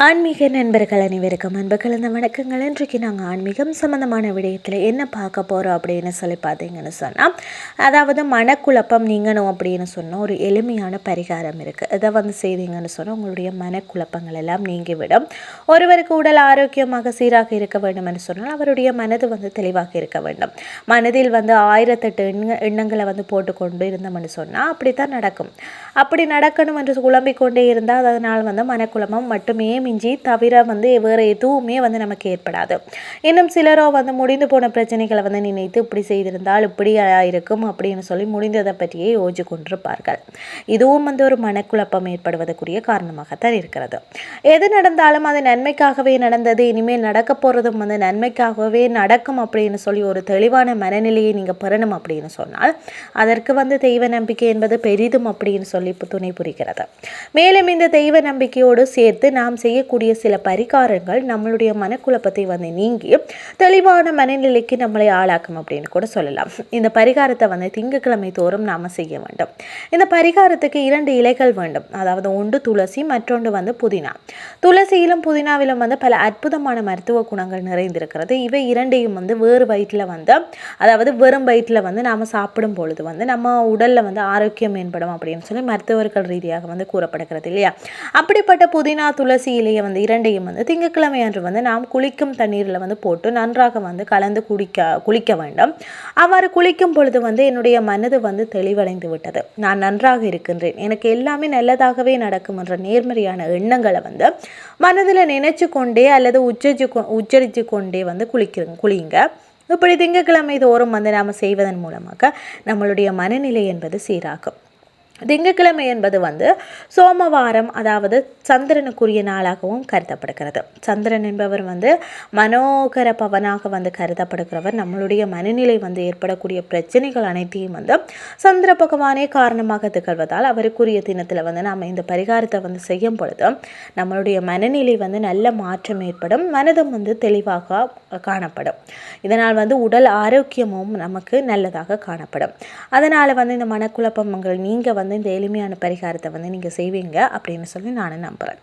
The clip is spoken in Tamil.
ஆன்மீக நண்பர்கள் அனைவருக்கும் அன்பு கலந்த வணக்கங்கள். இன்றைக்கு நாங்கள் ஆன்மீகம் சம்மந்தமான விடயத்தில் என்ன பார்க்க போகிறோம் அப்படின்னு சொல்லி பார்த்தீங்கன்னு சொன்னால், அதாவது மனக்குழப்பம் நீங்கணும் அப்படின்னு சொன்னால் ஒரு எளிமையான பரிகாரம் இருக்குது. இதை செய்தீங்கன்னு சொன்னால் உங்களுடைய மனக்குழப்பங்கள் எல்லாம் நீங்கிவிடும். ஒருவருக்கு உடல் ஆரோக்கியமாக சீராக இருக்க வேண்டும் என்று சொன்னால் அவருடைய மனது தெளிவாக இருக்க வேண்டும். மனதில் 1008 எண்ணங்களை போட்டுக்கொண்டு இருந்தோம்னு சொன்னால் அப்படித்தான் நடக்கும். அப்படி நடக்கணும் என்று குழம்பிக்கொண்டே இருந்தால் அதனால் மனக்குழப்பம் மட்டுமே மிஞ்சி தவிர வேறு எதுவுமே நமக்கு ஏற்படாது. இன்னும் சிலரோ முடிந்து போன பிரச்சனைகளை நினைத்து இப்படி செய்திருந்தால் இப்படி இருக்கும் அப்படின்னு சொல்லி முடிந்ததை பற்றியே யோசிச்சு கொண்டிருப்பார்கள். இதுவும் ஒரு மனக்குழப்பம் ஏற்படுவதற்குரிய காரணமாகத்தான் இருக்கிறது. எது நடந்தாலும் அது நன்மைக்காகவே நடந்தது, இனிமேல் நடக்க போகிறதும் நன்மைக்காகவே நடக்கும் அப்படின்னு சொல்லி ஒரு தெளிவான மனநிலையை நீங்கள் பெறணும் அப்படின்னு சொன்னால் அதற்கு தெய்வ நம்பிக்கை என்பது பெரிதும் அப்படின்னு சொல்லி துணை புரிகிறது. மேலும் இந்த தெய்வ நம்பிக்கையோடு சேர்த்து நாம் செய்யக்கூடிய சில பரிகாரங்கள் நம்மளுடைய மனக்குழப்பத்தை நீங்கி தெளிவான மனநிலைக்கு நம்மளை ஆளாக்கும் அப்படின்னு கூட சொல்லலாம். இந்த பரிகாரத்தை திங்கட்கிழமை தோறும் நாம் செய்ய வேண்டும். இந்த பரிகாரத்துக்கு 2 இலைகள் வேண்டும். அதாவது ஒன்று துளசி, மற்றொன்று புதினா. துளசியிலும் புதினாவிலும் பல அற்புதமான மருத்துவ குணங்கள் நிறைந்திருக்கிறது. இவை இரண்டையும் வேறு வயிற்றில் அதாவது வெறும் வயிற்றில் நாம் சாப்பிடும் பொழுது நம்ம உடலில் ஆரோக்கியம் மேம்படும் அப்படின்னு சொல்லி மருத்துவர்கள் ரீதியாக கூறப்படுகிறது இல்லையா. அப்படிப்பட்ட புதினா துளசி இலையை இரண்டையும் திங்கட்கிழமை அன்று நாம் குளிக்கும் தண்ணீரில் போட்டு நன்றாக கலந்து குளிக்க வேண்டும். அவ்வாறு குளிக்கும் பொழுது என்னுடைய மனது தெளிவடைந்து விட்டது, நான் நன்றாக இருக்கின்றேன், எனக்கு எல்லாமே நல்லதாகவே நடக்கும் என்ற நேர்மறையான எண்ணங்களை மனதில் நினைச்சு கொண்டே அல்லது உச்சரித்து கொண்டே குளியுங்க. இப்படி திங்கட்கிழமை தோறும் நாம் செய்வதன் மூலமாக நம்மளுடைய மனநிலை என்பது சீராகும். திங்கட்கிழமை என்பது சோமவாரம், அதாவது சந்திரனுக்குரிய நாளாகவும் கருதப்படுகிறது. சந்திரன் என்பவர் மனோகர பவனாக கருதப்படுகிறவர். நம்மளுடைய மனநிலை ஏற்படக்கூடிய பிரச்சனைகள் அனைத்தையும் சந்திர பகவானே காரணமாக திகழ்வதால் அவருக்குரிய தினத்தில் நாம் இந்த பரிகாரத்தை செய்யும் பொழுது நம்மளுடைய மனநிலை நல்ல மாற்றம் ஏற்படும், மனதும் தெளிவாக காணப்படும். இதனால் உடல் ஆரோக்கியமும் நமக்கு நல்லதாக காணப்படும். அதனால் இந்த மனக்குழப்பங்கள் நீங்கள் இந்த எளிமையான பரிகாரத்தை நீங்கள் செய்வீங்க அப்படின்னு சொல்லி நான் நம்புகிறேன்.